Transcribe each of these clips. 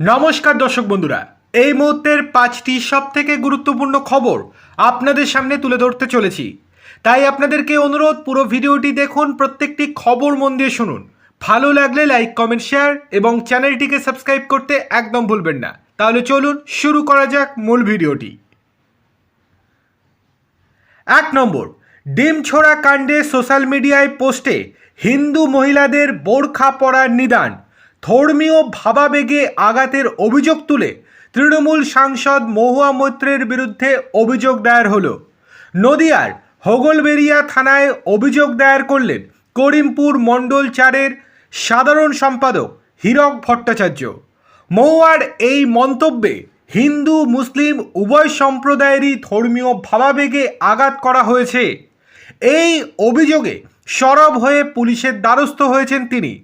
নমস্কার দর্শক বন্ধুরা, এই মুহূর্তের 5টি সবথেকে গুরুত্বপূর্ণ খবর আপনাদের সামনে তুলে ধরতে চলেছি। তাই আপনাদেরকে অনুরোধ, পুরো ভিডিওটি দেখুন, প্রত্যেকটি খবর মন দিয়ে শুনুন। ভালো লাগলে লাইক, কমেন্ট, শেয়ার এবং চ্যানেলটিকে সাবস্ক্রাইব করতে একদম ভুলবেন না। তাহলে চলুন শুরু করা যাক মূল ভিডিওটি। 1 নম্বর, ডিম ছোড়া কাণ্ডে সোশ্যাল মিডিয়ায় পোস্টে হিন্দু মহিলাদের বোরখা পরার নিদান, ধর্মীয় ভাবাবেগে আঘাতের অভিযোগ তুলে তৃণমূল সাংসদ মহুয়া মৈত্রের বিরুদ্ধে অভিযোগ দায়ের হলো। নদিয়ার হোগলবেড়িয়া থানায় অভিযোগ দায়ের করলেন করিমপুর মণ্ডল 4-এর সাধারণ সম্পাদক হীরক ভট্টাচার্য। মহুয়ার এই মন্তব্যে হিন্দু মুসলিম উভয় সম্প্রদায়েরই ধর্মীয় ভাবাবেগে আঘাত করা হয়েছে। এই অভিযোগে সরব হয়ে পুলিশের দ্বারস্থ হয়েছেন তিনি।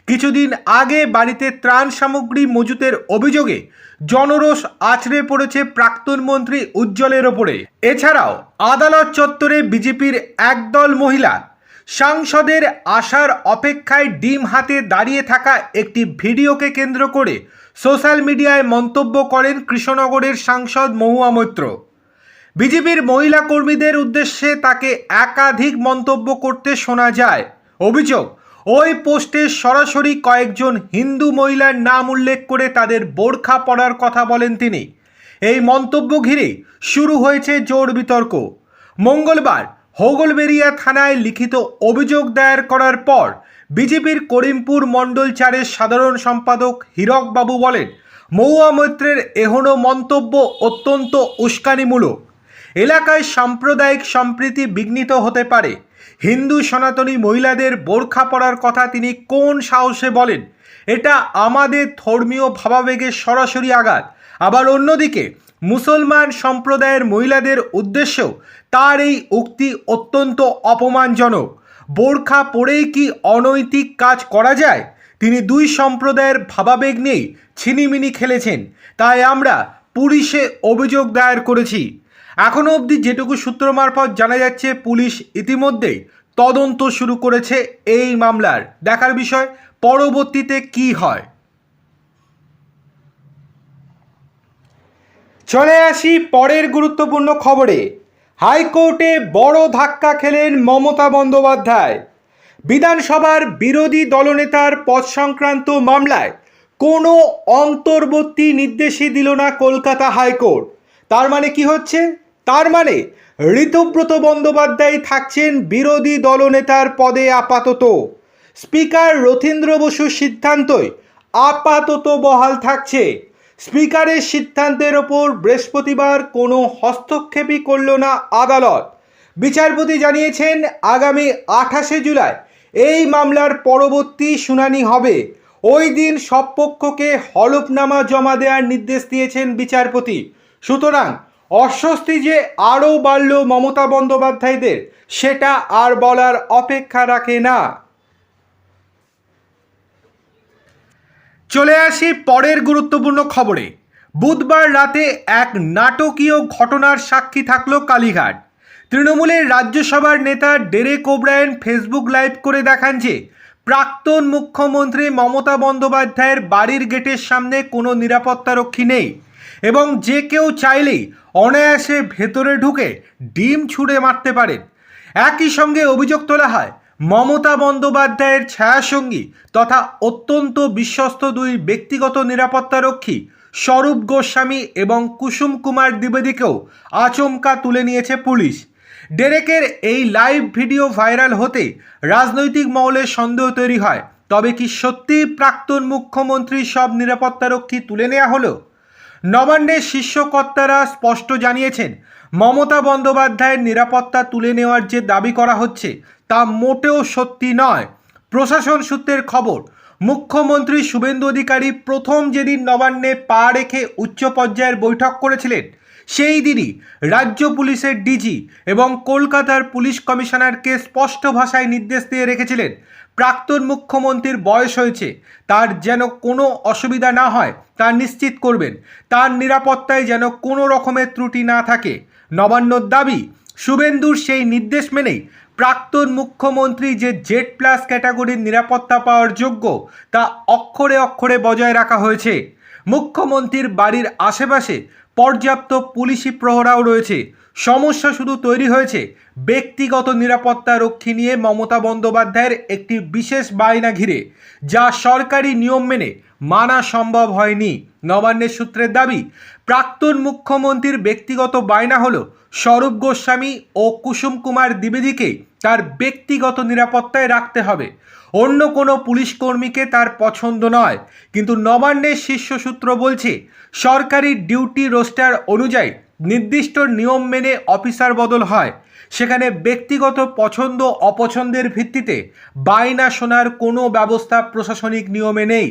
কিছুদিন আগে বাড়িতে ত্রাণ সামগ্রী মজুতের অভিযোগে জনরোষ আছড়ে পড়েছে প্রাক্তন মন্ত্রী উজ্জ্বলের ওপরে। এছাড়াও আদালত চত্বরে বিজেপির একদল মহিলা সাংসদের আসার অপেক্ষায় ডিম হাতে দাঁড়িয়ে থাকা একটি ভিডিওকে কেন্দ্র করে সোশ্যাল মিডিয়ায় মন্তব্য করেন কৃষ্ণনগরের সাংসদ মহুয়া মৈত্র। বিজেপির মহিলা কর্মীদের উদ্দেশ্যে তাকে একাধিক মন্তব্য করতে শোনা যায়। অভিযোগ, ওই পোস্টে সরাসরি কয়েকজন হিন্দু মহিলার নাম উল্লেখ করে তাদের বোরখা পরার কথা বলেন তিনি। এই মন্তব্য ঘিরে শুরু হয়েছে জোর বিতর্ক। মঙ্গলবার হোগলবেড়িয়া থানায় লিখিত অভিযোগ দায়ের করার পর বিজেপির করিমপুর মণ্ডল 4-এর সাধারণ সম্পাদক হীরক বাবু বলেন, মহুয়া মৈত্রের এহেন মন্তব্য অত্যন্ত উস্কানিমূলক। এলাকায় সাম্প্রদায়িক সম্প্রীতি বিঘ্নিত হতে পারে। হিন্দু সনাতনী মহিলাদের বোরখা পরার কথা তিনি কোন সাহসে বলেন? এটা আমাদের ধর্মীয় ভাবাবেগের সরাসরি আঘাত। আবার অন্যদিকে মুসলমান সম্প্রদায়ের মহিলাদের উদ্দেশ্যেও তার এই উক্তি অত্যন্ত অপমানজনক। বোরখা পরেই কি অনৈতিক কাজ করা যায়? তিনি দুই সম্প্রদায়ের ভাবাবেগ নিয়েই ছিনিমিনি খেলেছেন। তাই আমরা পুলিশে অভিযোগ দায়ের করেছি। এখনও অবধি যেটুকু সূত্র মারফত জানা যাচ্ছে, পুলিশ ইতিমধ্যেই তদন্ত শুরু করেছে এই মামলার। দেখার বিষয় পরবর্তীতে কি হয়। চলে আসি পরের গুরুত্বপূর্ণ খবরে। হাইকোর্টে বড় ধাক্কা খেলেন মমতা বন্দ্যোপাধ্যায়। বিধানসভার বিরোধী দলনেতার পদ সংক্রান্ত মামলায় কোনো অন্তর্বর্তী নির্দেশই দিল না কলকাতা হাইকোর্ট। তার মানে কি হচ্ছে? তার মানে ঋতব্রত বন্দ্যোপাধ্যায় থাকছেন বিরোধী দলনেতার পদে আপাতত। স্পিকার রথীন্দ্র বসুর সিদ্ধান্তই আপাতত বহাল থাকছে। স্পিকারের সিদ্ধান্তের ওপর বৃহস্পতিবার কোনো হস্তক্ষেপই করল না আদালত। বিচারপতি জানিয়েছেন, আগামী 28শে জুলাই এই মামলার পরবর্তী শুনানি হবে। ওই দিন সব পক্ষকে হলফনামা জমা দেওয়ার নির্দেশ দিয়েছেন বিচারপতি। সুতরাং অস্বস্তি যে আরও বাড়ল মমতা বন্দ্যোপাধ্যায়দের, সেটা আর বলার অপেক্ষা রাখে না। চলে আসি পরের গুরুত্বপূর্ণ খবরে। বুধবার রাতে এক নাটকীয় ঘটনার সাক্ষী থাকল কালীঘাট। তৃণমূলের রাজ্যসভার নেতা ডেরেক ওব্রায়েন ফেসবুক লাইভ করে দেখান যে প্রাক্তন মুখ্যমন্ত্রী মমতা বন্দ্যোপাধ্যায়ের বাড়ির গেটের সামনে কোনো নিরাপত্তারক্ষী নেই এবং যে কেউ চাইলেই অনায়াসে ভেতরে ঢুকে ডিম ছুঁড়ে মারতে পারেন। একই সঙ্গে অভিযোগ তোলা হয়, মমতা বন্দ্যোপাধ্যায়ের ছায়াসঙ্গী তথা অত্যন্ত বিশ্বস্ত দুই ব্যক্তিগত নিরাপত্তারক্ষী স্বরূপ গোস্বামী এবং কুসুম কুমার দ্বিবেদীকেও আচমকা তুলে নিয়েছে পুলিশ। ডেরেকের এই লাইভ ভিডিও ভাইরাল হতে রাজনৈতিক মহলে সন্দেহ তৈরি হয়, তবে কি সত্যিই প্রাক্তন মুখ্যমন্ত্রী সব নিরাপত্তারক্ষী তুলে নেওয়া হলো? নবান্নের শীর্ষ কর্তারা স্পষ্ট জানিয়েছেন, মমতা বন্দ্যোপাধ্যায়ের নিরাপত্তা তুলে নেওয়ার যে দাবি করা হচ্ছে তা মোটেও সত্যি নয়। প্রশাসন সূত্রের খবর, মুখ্যমন্ত্রী শুভেন্দু অধিকারী প্রথম যেদিন নবান্নে পা রেখে উচ্চ পর্যায়ের বৈঠক করেছিলেন, সেই দিনই রাজ্য পুলিশের ডিজি এবং কলকাতার পুলিশ কমিশনারকে স্পষ্ট ভাষায় নির্দেশ দিয়ে রেখেছিলেন, প্রাক্তন মুখ্যমন্ত্রীর বয়স হয়েছে, তার যেন কোনো অসুবিধা না হয় তা নিশ্চিত করবেন, তার নিরাপত্তায় যেন কোনো রকমের ত্রুটি না থাকে। নবান্নর দাবি, শুভেন্দুর সেই নির্দেশ মেনেই প্রাক্তন মুখ্যমন্ত্রী যে Z+ ক্যাটাগরির নিরাপত্তা পাওয়ার যোগ্য তা অক্ষরে অক্ষরে বজায় রাখা হয়েছে। মুখ্যমন্ত্রীর বাড়ির আশেপাশে পর্যাপ্ত পুলিশি প্রহরাও রয়েছে। সমস্যা শুধু তৈরি হয়েছে ব্যক্তিগত নিরাপত্তা রক্ষী নিয়ে মমতা বন্দ্যোপাধ্যায়ের একটি বিশেষ বায়না ঘিরে, যা সরকারি নিয়ম মেনে মানা সম্ভব হয়নি। নবান্নের সূত্রের দাবি, প্রাক্তন মুখ্যমন্ত্রীর ব্যক্তিগত বায়না হলো স্বরূপ গোস্বামী ও কুসুম কুমার দ্বিবেদীকে তার ব্যক্তিগত নিরাপত্তায় রাখতে হবে, অন্য কোনো পুলিশ কর্মীকে তার পছন্দ নয়। কিন্তু নবান্নের শীর্ষ সূত্র বলছে, সরকারি ডিউটি রোস্টার অনুযায়ী নির্দিষ্ট নিয়ম মেনে অফিসার বদল হয়, সেখানে ব্যক্তিগত পছন্দ অপছন্দের ভিত্তিতে বায়না শোনার কোনো ব্যবস্থা প্রশাসনিক নিয়মে নেই।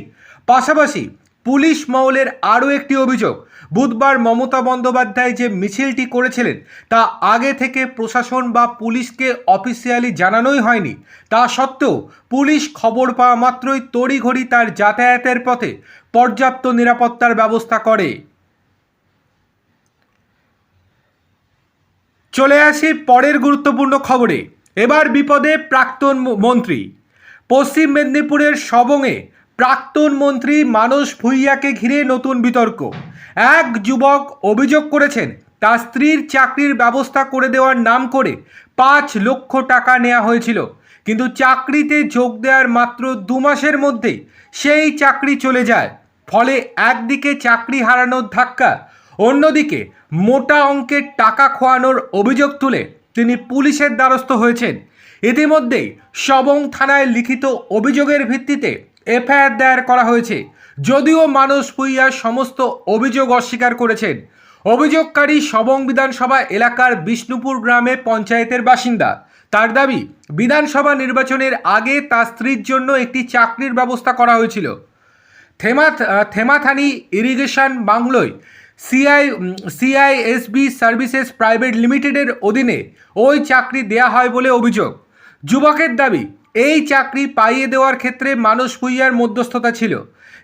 পাশাপাশি পুলিশ মহলের আরও একটি অভিযোগ, বুধবার মমতা বন্দ্যোপাধ্যায় যে মিছিলটি করেছিলেন তা আগে থেকে প্রশাসন বা পুলিশকে অফিসিয়ালি জানানোই হয়নি। তা সত্ত্বেও পুলিশ খবর পাওয়া মাত্রই তড়িঘড়ি তার যাতায়াতের পথে পর্যাপ্ত নিরাপত্তার ব্যবস্থা করে। চলে আসি পরের গুরুত্বপূর্ণ খবরে। এবার বিপদে প্রাক্তন মন্ত্রী। পশ্চিম মেদিনীপুরের সবংয়ে প্রাক্তন মন্ত্রী মানস ভূঁইয়াকে ঘিরে নতুন বিতর্ক। এক যুবক অভিযোগ করেছেন তার স্ত্রীর চাকরির ব্যবস্থা করে দেওয়ার নাম করে 5 লক্ষ টাকা নেওয়া হয়েছিল, কিন্তু চাকরিতে যোগ দেওয়ার মাত্র 2 মাসের মধ্যেই সেই চাকরি চলে যায়। ফলে একদিকে চাকরি হারানোর ধাক্কা, অন্যদিকে মোটা অঙ্কের টাকা খোয়ানোর অভিযোগ তুলে তিনি পুলিশের দ্বারস্থ হয়েছেন। ইতিমধ্যেই সবং থানায় লিখিত অভিযোগের ভিত্তিতে এফআইআর দায়ের করা হয়েছে, যদিও মানস ভূঁইয়া সমস্ত অভিযোগ অস্বীকার করেছেন। অভিযোগকারী সবং বিধানসভা এলাকার বিষ্ণুপুর গ্রামে পঞ্চায়েতের বাসিন্দা। তার দাবি, বিধানসভা নির্বাচনের আগে তার স্ত্রীর জন্য একটি চাকরির ব্যবস্থা করা হয়েছিল। থেমাথানি ইরিগেশন বাংলোয় সিআইএসবি সার্ভিসেস প্রাইভেট লিমিটেডের অধীনে ওই চাকরি দেয়া হয় বলে অভিযোগ। যুবকের দাবি, এই চাকরি পাইয়ে দেওয়ার ক্ষেত্রে মানস ভূঁইয়ার মধ্যস্থতা ছিল।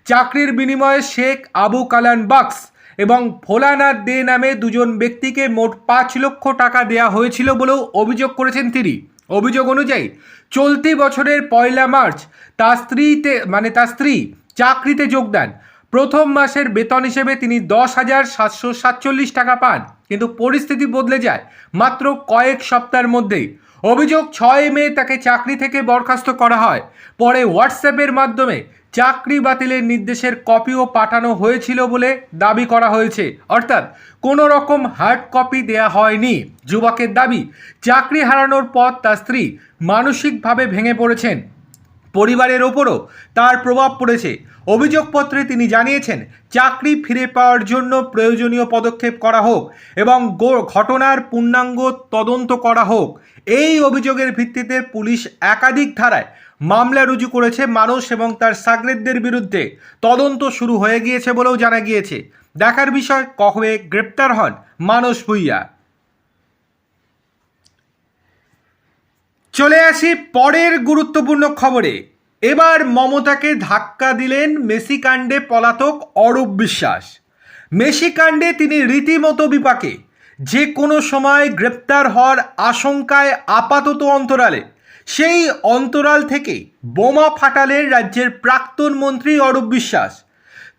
চাকরির বিনিময়ে শেখ আবু কালান বাক্স এবং ভোলানাথ দে নামে 2জন ব্যক্তিকে মোট 5 লক্ষ টাকা দেওয়া হয়েছিল বলেও অভিযোগ করেছেন তিনি। অভিযোগ অনুযায়ী চলতি বছরের 1 মার্চ তার স্ত্রী চাকরিতে যোগ দেন। প্রথম মাসের বেতন হিসেবে তিনি 10,747 টাকা পান, কিন্তু পরিস্থিতি বদলে যায় মাত্র কয়েক সপ্তাহের মধ্যেই। অভিযোগ, 6 মে তাকে চাকরি থেকে বরখাস্ত করা হয়। পরে হোয়াটসঅ্যাপের মাধ্যমে চাকরি বাতিলের নির্দেশের কপিও পাঠানো হয়েছিল বলে দাবি করা হয়েছে, অর্থাৎ কোনো রকম হার্ড কপি দেয়া হয়নি। যুবকের দাবি, চাকরি হারানোর পর তার স্ত্রী মানসিকভাবে ভেঙে পড়েছেন, পরিবারের ওপরও তার প্রভাব পড়েছে। অভিযোগপত্রে তিনি জানিয়েছেন, চাকরি ফিরে পাওয়ার জন্য প্রয়োজনীয় পদক্ষেপ করা হোক এবং ঘটনার পূর্ণাঙ্গ তদন্ত করা হোক। এই অভিযোগের ভিত্তিতে পুলিশ একাধিক ধারায় মামলা রুজু করেছে মানস এবং তার সাগরেদদের বিরুদ্ধে। তদন্ত শুরু হয়ে গিয়েছে বলেও জানা গিয়েছে। দেখার বিষয়, কবে গ্রেপ্তার হন মানস ভূঁইয়া। চলে আসি পরের গুরুত্বপূর্ণ খবরে। এবার মমতাকে ধাক্কা দিলেন মেসি কাণ্ডে পলাতক অরূপ বিশ্বাস। মেসি কাণ্ডে তিনি রীতিমতো বিপাকে, যে কোনো সময় গ্রেপ্তার হওয়ার আশঙ্কায় আপাতত অন্তরালে। সেই অন্তরাল থেকে বোমা ফাটালেন রাজ্যের প্রাক্তন মন্ত্রী অরূপ বিশ্বাস।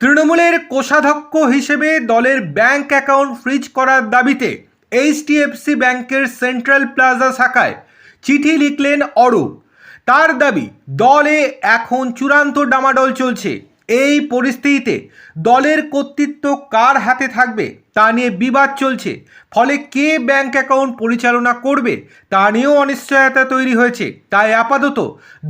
তৃণমূলের কোষাধ্যক্ষ হিসেবে দলের ব্যাংক অ্যাকাউন্ট ফ্রিজ করার দাবিতে এইচডিএফসি ব্যাংকের সেন্ট্রাল প্লাজা শাখায় চিঠি লিখলেন অরূপ। তার দাবি, দলে এখন চূড়ান্ত ডামাডোল চলছে। এই পরিস্থিতিতে দলের কর্তৃত্ব কার হাতে থাকবে তা নিয়ে বিবাদ চলছে। ফলে কে ব্যাংক অ্যাকাউন্ট পরিচালনা করবে তা নিয়েও অনিশ্চয়তা তৈরি হয়েছে। তাই আপাতত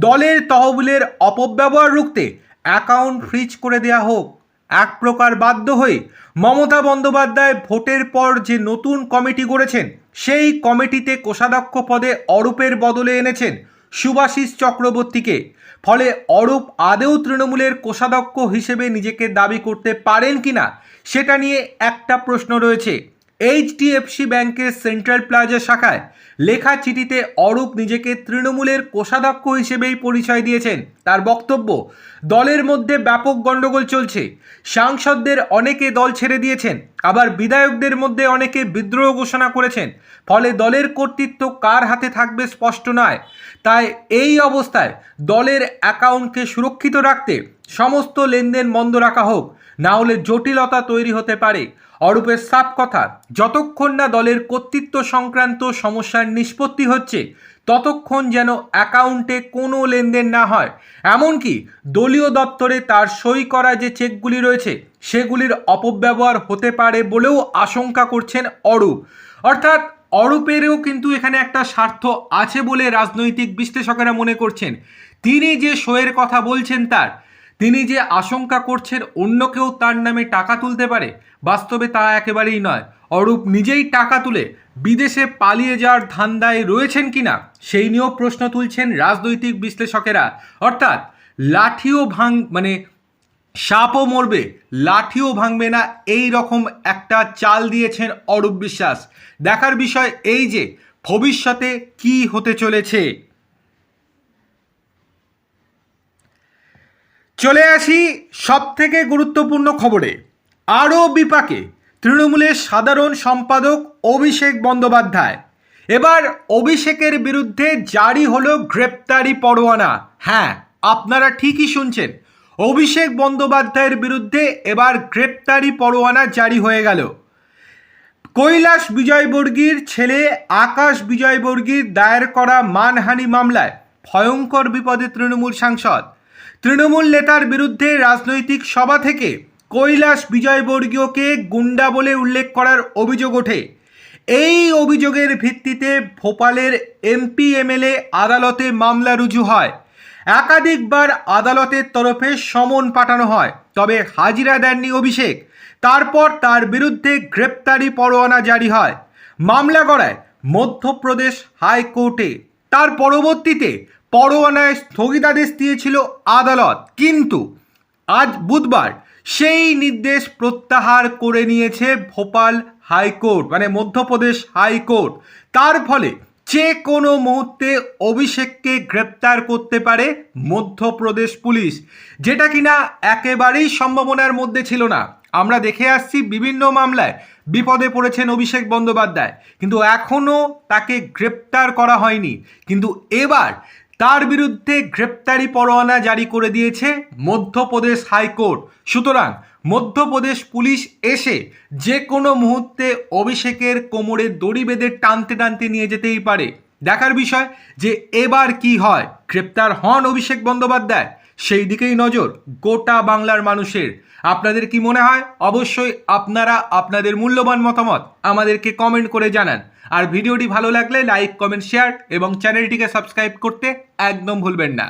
দলের তহবিলের অপব্যবহার রুখতে অ্যাকাউন্ট ফ্রিজ করে দেওয়া হোক। এক প্রকার বাধ্য হয়ে মমতা বন্দ্যোপাধ্যায় ভোটের পর যে নতুন কমিটি গড়েছেন, সেই কমিটিতে কোষাধ্যক্ষ পদে অরূপের বদলে এনেছেন শুভাশিস চক্রবর্তীকে। ফলে অরূপ আদৌ তৃণমূলের কোষাধ্যক্ষ হিসেবে নিজেকে দাবি করতে পারেন কিনা সেটা নিয়ে একটা প্রশ্ন রয়েছে। এইচডিএফসি ব্যাংকের সেন্ট্রাল প্লাজা শাখায় লেখা চিঠিতে অরূপ নিজেকে তৃণমূলের কোষাধ্যক্ষ হিসেবেই পরিচয় দিয়েছেন। তার বক্তব্য, দলের মধ্যে ব্যাপক গণ্ডগোল চলছে। সাংসদদের অনেকে দল ছেড়ে দিয়েছেন, আবার বিধায়কদের মধ্যে অনেকে বিদ্রোহ ঘোষণা করেছেন। ফলে দলের কর্তৃত্ব কার হাতে থাকবে স্পষ্ট নয়। তাই এই অবস্থায় দলের অ্যাকাউন্টকে সুরক্ষিত রাখতে সমস্ত লেনদেন বন্ধ রাখা হোক, না হলে জটিলতা তৈরি হতে পারে। অরূপের সাফ কথা, যতক্ষণ না দলের কর্তৃত্ব সংক্রান্ত সমস্যার নিষ্পত্তি হচ্ছে ততক্ষণ যেন অ্যাকাউন্টে কোনো লেনদেন না হয়। এমনকি দলীয় দপ্তরে তার সই করা যে চেকগুলি রয়েছে সেগুলির অপব্যবহার হতে পারে বলেও আশঙ্কা করছেন অরূপ। অর্থাৎ অরূপেরও কিন্তু এখানে একটা স্বার্থ আছে বলে রাজনৈতিক বিশ্লেষকেরা মনে করছেন। তিনি যে সইয়ের কথা বলছেন তিনি যে আশঙ্কা করছেন অন্য কেউ তার নামে টাকা তুলতে পারে, বাস্তবে তা একেবারেই নয়। অরূপ নিজেই টাকা তুলে বিদেশে পালিয়ে যাওয়ার ধান্দায় রয়েছেন কিনা সেই নিয়েও প্রশ্ন তুলছেন রাজনৈতিক বিশ্লেষকেরা। অর্থাৎ লাঠিও সাপও মরবে, লাঠিও ভাঙবে না, এই রকম একটা চাল দিয়েছেন অরূপ বিশ্বাস। দেখার বিষয় এই যে ভবিষ্যতে কি হতে চলেছে। চলে আসি সব থেকে গুরুত্বপূর্ণ খবরে। আরও বিপাকে তৃণমূলের সাধারণ সম্পাদক অভিষেক বন্দ্যোপাধ্যায়। এবার অভিষেকের বিরুদ্ধে জারি হলো গ্রেপ্তারি পরোয়ানা। হ্যাঁ, আপনারা ঠিকই শুনছেন, অভিষেক বন্দ্যোপাধ্যায়ের বিরুদ্ধে এবার গ্রেপ্তারি পরোয়ানা জারি হয়ে গেল। কৈলাস বিজয়বর্গীর ছেলে আকাশ বিজয়বর্গীর দায়ের করা মানহানি মামলায় ভয়ঙ্কর বিপদে তৃণমূল সাংসদ। তৃণমূল নেতার বিরুদ্ধে রাজনৈতিক সভা থেকে কৈলাস বিজয়বর্গীয়কে গুন্ডা বলে উল্লেখ করার অভিযোগ ওঠে। এই অভিযোগের ভিত্তিতে ভোপালের এমপি এমএলএ আদালতে মামলা রুজু হয়। একাধিকবার আদালতের তরফে সমন পাঠানো হয়, তবে হাজিরা দেননি অভিষেক। তারপর তার বিরুদ্ধে গ্রেপ্তারি পরোয়ানা জারি হয়, মামলা গড়ায় মধ্যপ্রদেশ হাইকোর্টে। তার পরবর্তীতে পরোয়ানায় স্থগিতাদেশ দিয়েছিল আদালত, কিন্তু আজ বুধবার সেই নির্দেশ প্রত্যাহার করে নিয়েছে ভোপাল হাইকোর্ট, মধ্যপ্রদেশ হাইকোর্ট। তার ফলে যে কোনো মুহূর্তে অভিষেককে গ্রেপ্তার করতে পারে মধ্যপ্রদেশ পুলিশ, যেটা কিনা একেবারেই সম্ভাবনার মধ্যে ছিল না। আমরা দেখে আসছি বিভিন্ন মামলায় বিপদে পড়েছেন অভিষেক বন্দ্যোপাধ্যায়, কিন্তু এখনও তাকে গ্রেপ্তার করা হয়নি। কিন্তু এবার তার বিরুদ্ধে গ্রেপ্তারি পরোয়ানা জারি করে দিয়েছে মধ্যপ্রদেশ হাইকোর্ট। সুতরাং মধ্যপ্রদেশ পুলিশ এসে যে কোনো মুহূর্তে অভিষেকের কোমরে দড়ি বেঁধে টানতে টানতে নিয়ে যেতেই পারে। দেখার বিষয় যে এবার কি হয়, গ্রেপ্তার হন অভিষেক বন্দ্যোপাধ্যায়, সেই দিকেই নজর গোটা বাংলার মানুষের। আপনাদের কি মনে হয়? অবশ্যই আপনারা আপনাদের মূল্যবান মতামত আমাদেরকে কমেন্ট করে জানান। আর ভিডিওটি ভালো লাগলে লাইক, কমেন্ট, শেয়ার এবং চ্যানেলটিকে সাবস্ক্রাইব করতে একদম ভুলবেন না।